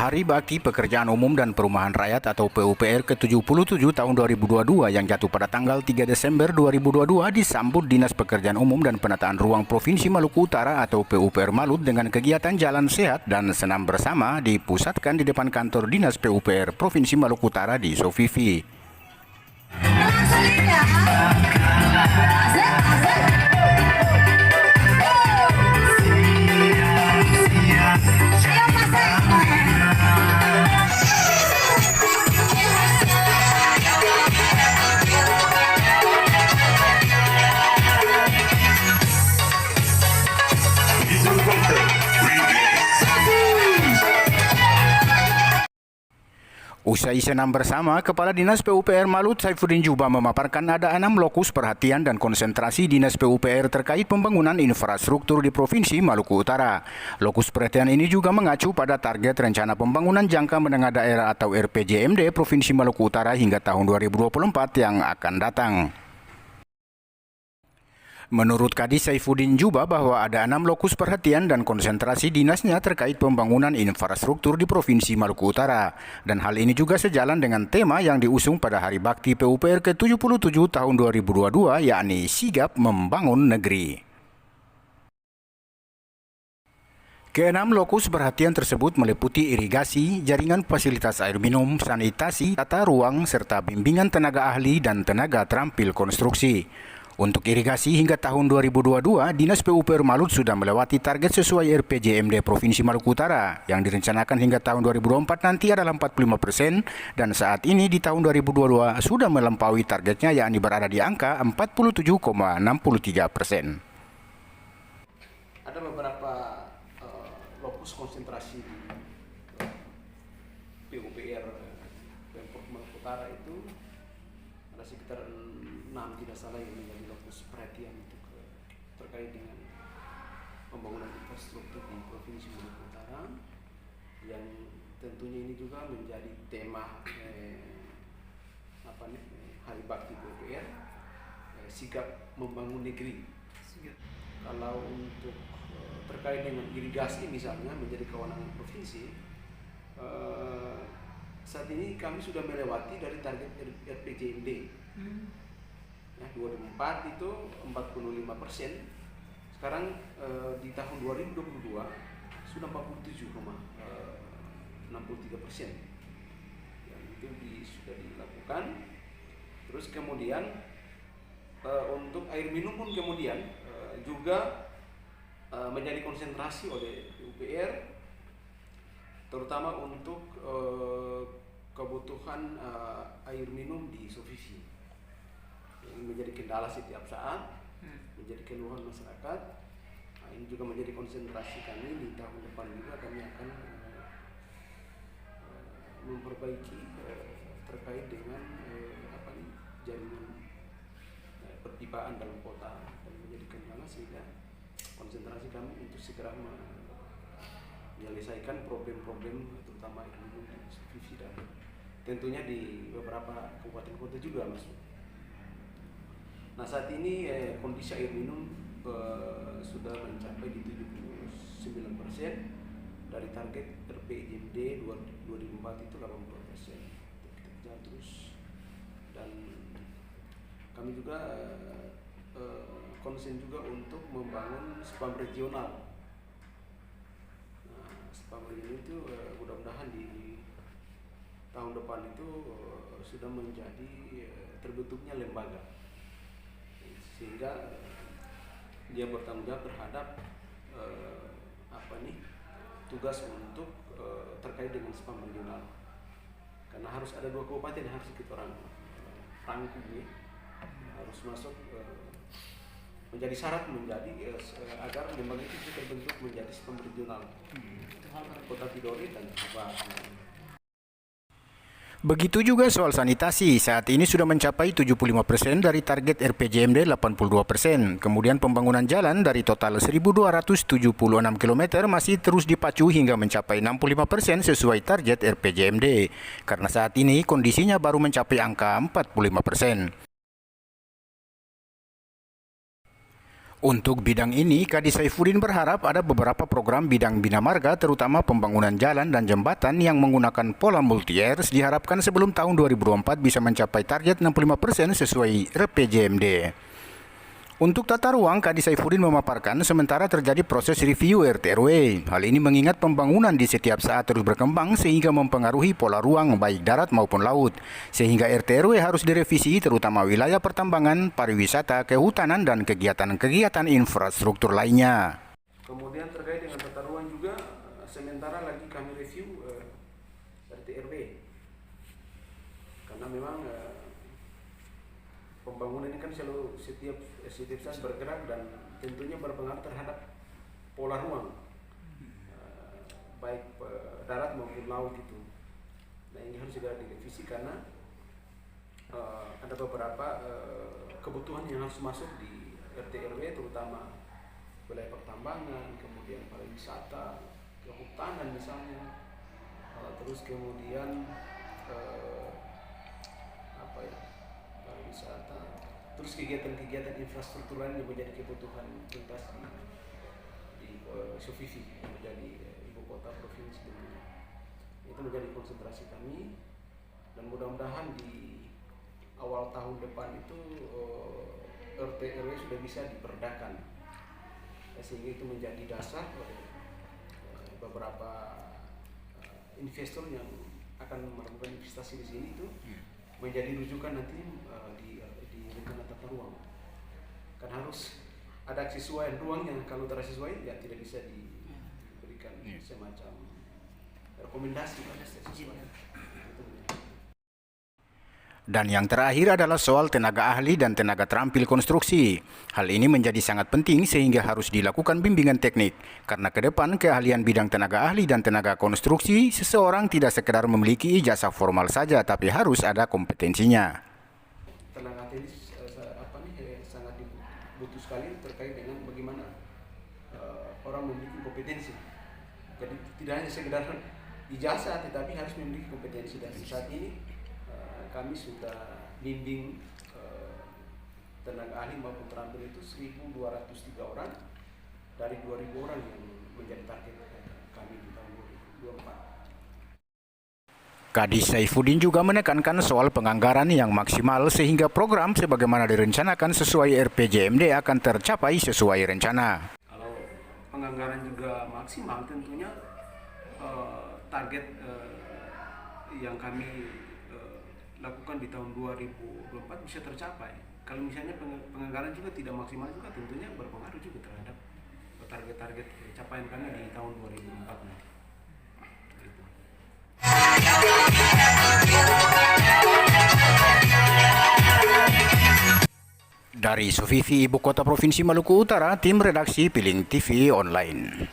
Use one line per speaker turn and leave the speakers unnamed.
Hari Bakti Pekerjaan Umum dan Perumahan Rakyat atau PUPR ke-77 tahun 2022 yang jatuh pada tanggal 3 Desember 2022 disambut Dinas Pekerjaan Umum dan Penataan Ruang Provinsi Maluku Utara atau PUPR Malut dengan kegiatan jalan sehat dan senam bersama dipusatkan di depan kantor Dinas PUPR Provinsi Maluku Utara di Sofifi. Usai senam bersama, Kepala Dinas PUPR Malut Saifuddin Juba memaparkan ada 6 lokus perhatian dan konsentrasi Dinas PUPR terkait pembangunan infrastruktur di Provinsi Maluku Utara. Lokus perhatian ini juga mengacu pada target rencana pembangunan jangka menengah daerah atau RPJMD Provinsi Maluku Utara hingga tahun 2024 yang akan datang. Menurut Kadis Saifuddin Juba bahwa ada 6 lokus perhatian dan konsentrasi dinasnya terkait pembangunan infrastruktur di Provinsi Maluku Utara. Dan hal ini juga sejalan dengan tema yang diusung pada Hari Bakti PUPR ke-77 tahun 2022, yakni Sigap Membangun Negeri. Keenam lokus perhatian tersebut meliputi irigasi, jaringan fasilitas air minum, sanitasi, tata ruang, serta bimbingan tenaga ahli dan tenaga terampil konstruksi. Untuk irigasi hingga tahun 2022, Dinas PUPR Malut sudah melewati target sesuai RPJMD Provinsi Maluku Utara yang direncanakan hingga tahun 2024 nanti adalah 45% dan saat ini di tahun 2022 sudah melampaui targetnya yakni berada di angka 47,63%.
Ada beberapa lokus konsentrasi di PUPR Pemprov Maluku Utara itu ada sekitar 6 tidak salah yang menjadi lokus perhatian untuk terkait dengan pembangunan infrastruktur di Provinsi Maluku Utara, yang tentunya ini juga menjadi tema Hari Bakti PUPR, Sigap Membangun Negeri. Kalau untuk terkait dengan irigasi misalnya menjadi kewenangan provinsi, saat ini kami sudah melewati dari target RPJMD. Ya, 2004 itu 45%. Sekarang di tahun 2022 sudah 47,63%. Yang itu sudah dilakukan. Terus kemudian untuk air minum pun kemudian juga menjadi konsentrasi oleh PUPR, terutama untuk kebutuhan air minum di Sofifi. Ini menjadi kendala setiap saat, menjadi keluhan masyarakat. Nah, ini juga menjadi konsentrasi kami di tahun depan juga. Kami akan memperbaiki terkait dengan jaringan perpipaan dalam kota dan menjadi kendala, sehingga konsentrasi kami untuk segera menyelesaikan problem-problem terutama air minum di Sofifi dan tentunya di beberapa kabupaten kota juga masuk. Nah, saat ini kondisi air minum sudah mencapai di 79% dari target RPJMD 2004 itu 80%. Kita kerja terus dan kami juga konsen juga untuk membangun spam regional. Nah, spam regional itu mudah-mudahan di tahun depan itu sudah menjadi terbentuknya lembaga, sehingga dia bertanggung jawab terhadap tugas untuk terkait dengan spam regional, karena harus ada 2 kabupaten yang harus kita rangkum ya, harus masuk menjadi syarat menjadi agar lembaga itu terbentuk menjadi spam regional. Kota Tidore dan Sabah.
Begitu juga soal sanitasi, saat ini sudah mencapai 75% dari target RPJMD 82%. Kemudian pembangunan jalan dari total 1.276 km masih terus dipacu hingga mencapai 65% sesuai target RPJMD. Karena saat ini kondisinya baru mencapai angka 45%. Untuk bidang ini, Kadis Saifuddin berharap ada beberapa program bidang bina marga, terutama pembangunan jalan dan jembatan yang menggunakan pola multi-years diharapkan sebelum tahun 2024 bisa mencapai target 65% sesuai RPJMD. Untuk tata ruang, Kadis Saifuddin memaparkan sementara terjadi proses review RT/RW. Hal ini mengingat pembangunan di setiap saat terus berkembang sehingga mempengaruhi pola ruang baik darat maupun laut. Sehingga RT/RW harus direvisi terutama wilayah pertambangan, pariwisata, kehutanan dan kegiatan-kegiatan infrastruktur lainnya.
Kemudian terkait dengan tata ruang juga, sementara lagi kami review RT/RW. Karena memang pembangunan ini kan selalu setiap saat bergerak dan tentunya berpengaruh terhadap pola ruang baik darat maupun laut itu. Nah, ini harus segera direvisi karena ada beberapa kebutuhan yang harus masuk di RT/RW, terutama wilayah pertambangan, kemudian pariwisata, kehutanan misalnya, terus kemudian pariwisata, terus kegiatan-kegiatan infrastruktur lain yang menjadi kebutuhan tuntas di Sofifi yang menjadi ibu kota provinsi tentunya. Itu menjadi konsentrasi kami dan mudah-mudahan di awal tahun depan itu RT/RW sudah bisa diperdakan, sehingga itu menjadi dasar beberapa investor yang akan melakukan investasi di sini itu menjadi rujukan nanti di rencana tata ruang. Kan harus ada kesesuaian ruang yang kalau tidak sesuai ya tidak bisa diberikan semacam rekomendasi pada sesuai.
Dan yang terakhir adalah soal tenaga ahli dan tenaga terampil konstruksi. Hal ini menjadi sangat penting sehingga harus dilakukan bimbingan teknik. Karena ke depan keahlian bidang tenaga ahli dan tenaga konstruksi, seseorang tidak sekedar memiliki ijazah formal saja, tapi harus ada kompetensinya.
Tenaga teknis sangat butuh sekali terkait dengan bagaimana orang memiliki kompetensi. Jadi tidak hanya sekedar ijazah, tetapi harus memiliki kompetensi. Dan saat ini kami sudah bimbing tenaga ahli maupun terampil itu 1.203 orang dari 2.000 orang yang menjadi target kami di tahun 2024.
Kadis Saifuddin juga menekankan soal penganggaran yang maksimal sehingga program sebagaimana direncanakan sesuai RPJMD akan tercapai sesuai rencana.
Kalau penganggaran juga maksimal, tentunya target yang kami lakukan di tahun 2024 bisa tercapai. Kalau misalnya penganggaran juga tidak maksimal juga tentunya berpengaruh juga terhadap target-target capaian kami di tahun 2024 nanti.
Dari Sofifi, Ibu Kota Provinsi Maluku Utara, tim redaksi Piling TV Online.